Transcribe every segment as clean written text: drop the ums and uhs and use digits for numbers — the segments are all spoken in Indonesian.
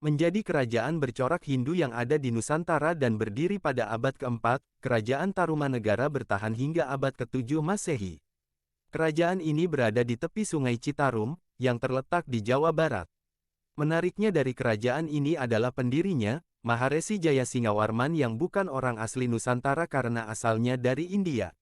Menjadi kerajaan bercorak Hindu yang ada di Nusantara dan berdiri pada abad keempat, Kerajaan Tarumanegara bertahan hingga abad ke-7 Masehi. Kerajaan ini berada di tepi Sungai Citarum, yang terletak di Jawa Barat. Menariknya dari kerajaan ini adalah pendirinya, Maharesi Jayasingawarman yang bukan orang asli Nusantara karena asalnya dari India.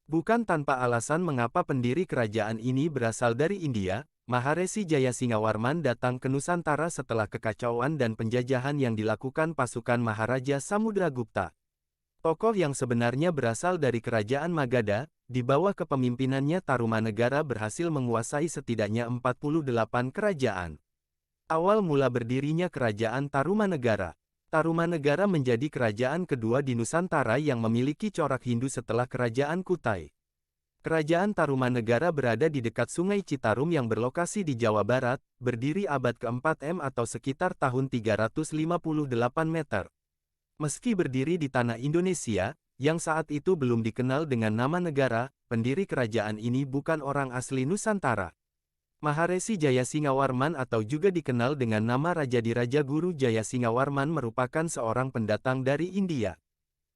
Bukan tanpa alasan mengapa pendiri kerajaan ini berasal dari India, Maharesi Jayasingawarman datang ke Nusantara setelah kekacauan dan penjajahan yang dilakukan pasukan Maharaja Samudragupta. Tokoh yang sebenarnya berasal dari kerajaan Magadha, di bawah kepemimpinannya Tarumanegara berhasil menguasai setidaknya 48 kerajaan. Awal mula berdirinya kerajaan Tarumanegara. Tarumanegara menjadi kerajaan kedua di Nusantara yang memiliki corak Hindu setelah kerajaan Kutai. Kerajaan Tarumanegara berada di dekat Sungai Citarum yang berlokasi di Jawa Barat, berdiri abad ke-4 atau sekitar tahun 358 meter. Meski berdiri di tanah Indonesia, yang saat itu belum dikenal dengan nama negara, pendiri kerajaan ini bukan orang asli Nusantara. Maharesi Jayasingawarman atau juga dikenal dengan nama Raja Diraja Guru Jayasingawarman merupakan seorang pendatang dari India.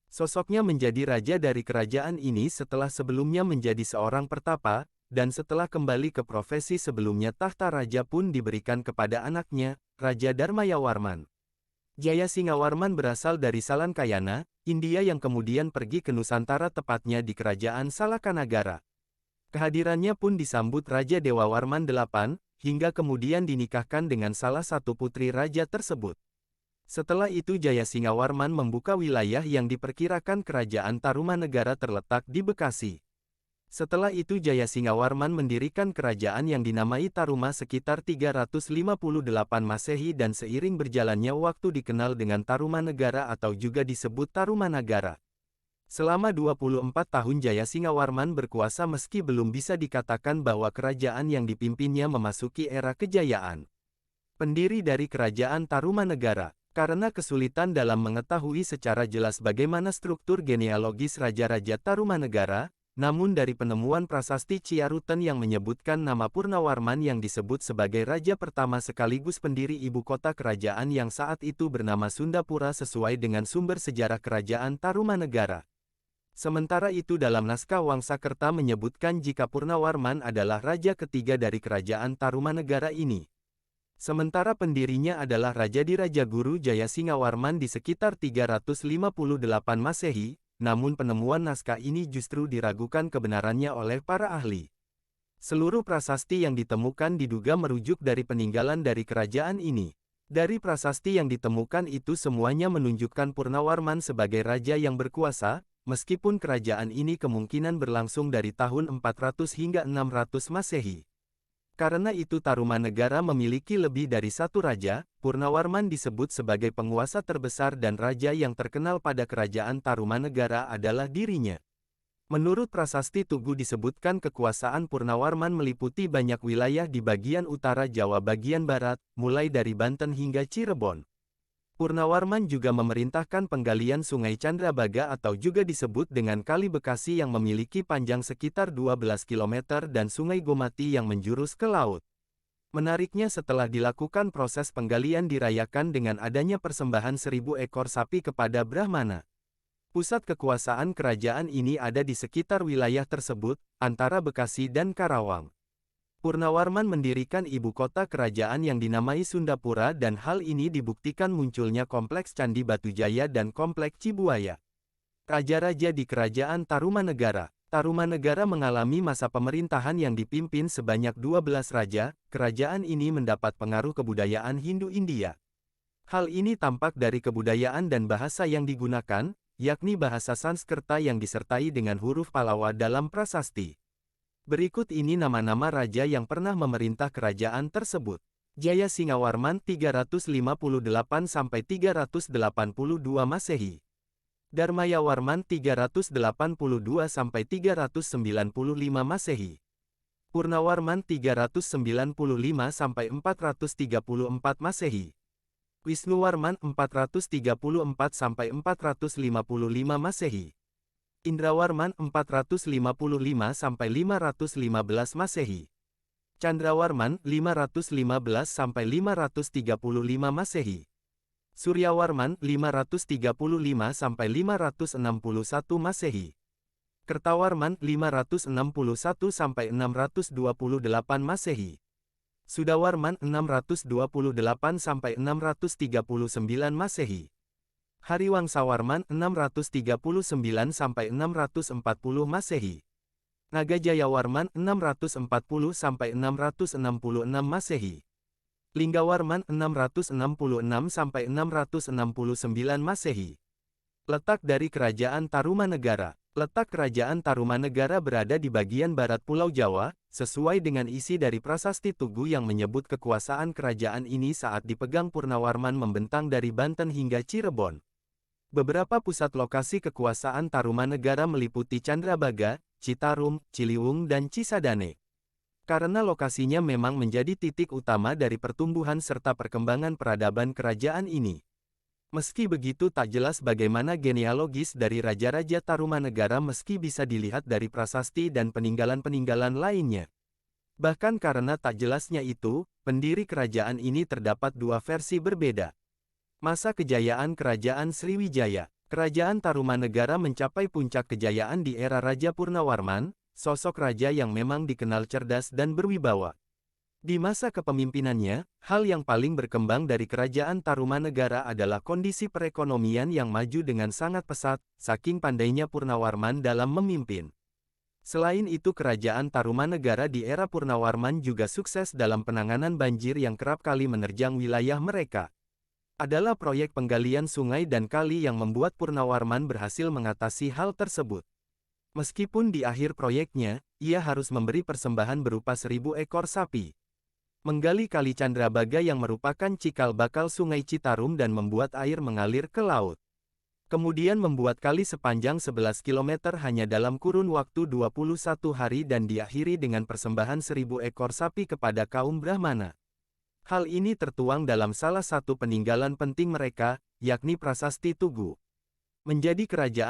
Sosoknya menjadi raja dari kerajaan ini setelah sebelumnya menjadi seorang pertapa, dan setelah kembali ke profesi sebelumnya tahta raja pun diberikan kepada anaknya, Raja Dharmayawarman. Jayasingawarman berasal dari Salankayana, India yang kemudian pergi ke Nusantara tepatnya di kerajaan Salakanagara. Kehadirannya pun disambut Raja Dewawarman VIII, hingga kemudian dinikahkan dengan salah satu putri raja tersebut. Setelah itu Jayasingawarman membuka wilayah yang diperkirakan kerajaan Tarumanegara terletak di Bekasi. Setelah itu Jayasingawarman mendirikan kerajaan yang dinamai Taruma sekitar 358 Masehi dan seiring berjalannya waktu dikenal dengan Tarumanegara atau juga disebut Tarumanagara. Selama 24 tahun Jayasingawarman berkuasa meski belum bisa dikatakan bahwa kerajaan yang dipimpinnya memasuki era kejayaan. Pendiri dari kerajaan Tarumanegara. Karena kesulitan dalam mengetahui secara jelas bagaimana struktur genealogis Raja-Raja Tarumanegara, namun dari penemuan prasasti Ciaruten yang menyebutkan nama Purnawarman yang disebut sebagai raja pertama sekaligus pendiri ibu kota kerajaan yang saat itu bernama Sundapura sesuai dengan sumber sejarah kerajaan Tarumanegara. Sementara itu dalam naskah Wangsakerta menyebutkan jika Purnawarman adalah raja ketiga dari kerajaan Tarumanegara ini. Sementara pendirinya adalah Raja Diraja Guru Jayasingawarman di sekitar 358 Masehi, namun penemuan naskah ini justru diragukan kebenarannya oleh para ahli. Seluruh prasasti yang ditemukan diduga merujuk dari peninggalan dari kerajaan ini. Dari prasasti yang ditemukan itu semuanya menunjukkan Purnawarman sebagai raja yang berkuasa, meskipun kerajaan ini kemungkinan berlangsung dari tahun 400 hingga 600 Masehi. Karena itu Tarumanegara memiliki lebih dari satu raja, Purnawarman disebut sebagai penguasa terbesar dan raja yang terkenal pada kerajaan Tarumanegara adalah dirinya. Menurut prasasti Tugu disebutkan kekuasaan Purnawarman meliputi banyak wilayah di bagian utara Jawa bagian barat, mulai dari Banten hingga Cirebon. Purnawarman juga memerintahkan penggalian Sungai Candrabaga atau juga disebut dengan Kali Bekasi yang memiliki panjang sekitar 12 km dan Sungai Gomati yang menjurus ke laut. Menariknya setelah dilakukan proses penggalian dirayakan dengan adanya persembahan 1000 ekor sapi kepada Brahmana. Pusat kekuasaan kerajaan ini ada di sekitar wilayah tersebut, antara Bekasi dan Karawang. Purnawarman mendirikan ibu kota kerajaan yang dinamai Sundapura dan hal ini dibuktikan munculnya Kompleks Candi Batujaya dan Kompleks Cibuaya. Raja-raja di kerajaan Tarumanegara. Tarumanegara mengalami masa pemerintahan yang dipimpin sebanyak 12 raja, kerajaan ini mendapat pengaruh kebudayaan Hindu-India. Hal ini tampak dari kebudayaan dan bahasa yang digunakan, yakni bahasa Sanskerta yang disertai dengan huruf Pallawa dalam prasasti. Berikut ini nama-nama raja yang pernah memerintah kerajaan tersebut. Jayasingawarman 358–382 Masehi. Dharmayawarman 382–395 Masehi. Purnawarman 395–434 Masehi. Wisnuwarman 434–455 Masehi. Indrawarman 455–515 Masehi. Candrawarman 515–535 Masehi. Suryawarman 535–561 Masehi. Kertawarman 561–628 Masehi. Sudawarman 628–639 Masehi. Hariwangsawarman 639–640 Masehi. Nagajayawarman 640–666 Masehi. Linggawarman 666–669 Masehi. Letak dari Kerajaan Tarumanegara. Letak Kerajaan Tarumanegara berada di bagian barat Pulau Jawa, sesuai dengan isi dari Prasasti Tugu yang menyebut kekuasaan kerajaan ini saat dipegang Purnawarman membentang dari Banten hingga Cirebon. Beberapa pusat lokasi kekuasaan Tarumanegara meliputi Candrabaga, Citarum, Ciliwung dan Cisadane. Karena lokasinya memang menjadi titik utama dari pertumbuhan serta perkembangan peradaban kerajaan ini. Meski begitu tak jelas bagaimana genealogis dari raja-raja Tarumanegara meski bisa dilihat dari prasasti dan peninggalan-peninggalan lainnya. Bahkan karena tak jelasnya itu, pendiri kerajaan ini terdapat dua versi berbeda. Masa kejayaan Kerajaan Sriwijaya. Kerajaan Tarumanegara mencapai puncak kejayaan di era Raja Purnawarman, sosok raja yang memang dikenal cerdas dan berwibawa. Di masa kepemimpinannya, hal yang paling berkembang dari Kerajaan Tarumanegara adalah kondisi perekonomian yang maju dengan sangat pesat, saking pandainya Purnawarman dalam memimpin. Selain itu Kerajaan Tarumanegara di era Purnawarman juga sukses dalam penanganan banjir yang kerap kali menerjang wilayah mereka. Adalah proyek penggalian sungai dan kali yang membuat Purnawarman berhasil mengatasi hal tersebut. Meskipun di akhir proyeknya, ia harus memberi persembahan berupa 1.000 ekor sapi. Menggali kali Candrabaga yang merupakan cikal bakal sungai Citarum dan membuat air mengalir ke laut. Kemudian membuat kali sepanjang 11 km hanya dalam kurun waktu 21 hari dan diakhiri dengan persembahan 1.000 ekor sapi kepada kaum Brahmana. Hal ini tertuang dalam salah satu peninggalan penting mereka, yakni Prasasti Tugu. Menjadi kerajaan